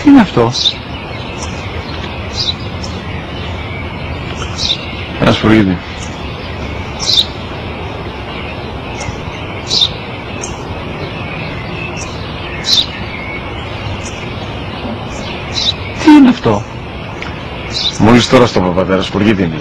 Τι είναι αυτό? Ένα σφουργίτη. Τι είναι αυτό? Μόλις τώρα στο πατέρα, σφουργίτη είναι.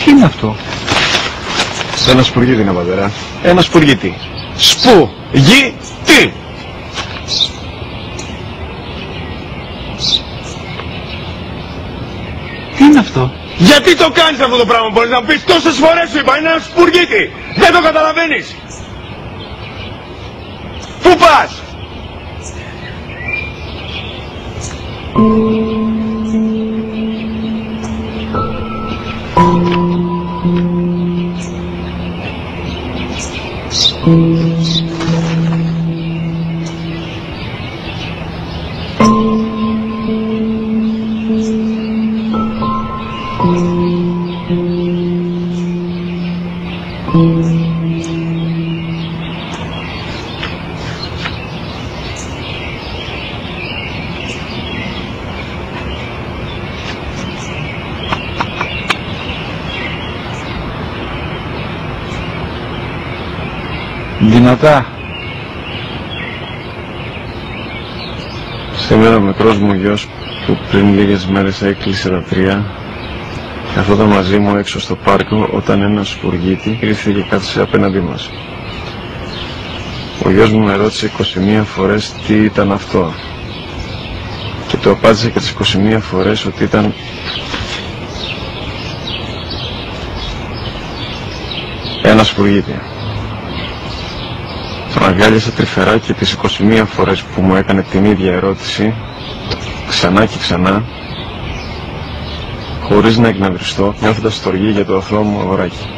Τι είναι αυτό? Ένα σπουργίτη είναι, πατέρα. Ένα σπουργίτη. Σπου-γι-τι! Τι είναι αυτό? Γιατί το κάνεις αυτό το πράγμα, μπορείς να μου πεις? Τόσες φορές σου είπα, είναι ένα σπουργίτη! Δεν το καταλαβαίνεις! Πού πας? Δυνατά. Σήμερα ο μικρός μου γιος που πριν λίγες μέρες έκλεισε τα 3 καθόταν μαζί μου έξω στο πάρκο όταν ένα σπουργίτη ήρθε και κάθισε απέναντί μας. Ο γιος μου με ρώτησε 21 φορές τι ήταν αυτό και του απάντησε και τις 21 φορές ότι ήταν ένα σπουργίτη. Τον αγκάλιασα τρυφερά και τις 21 φορές που μου έκανε την ίδια ερώτηση ξανά και ξανά χωρίς να εκνευριστώ, νιώθοντας στοργή για το αθώο μου αγοράκι.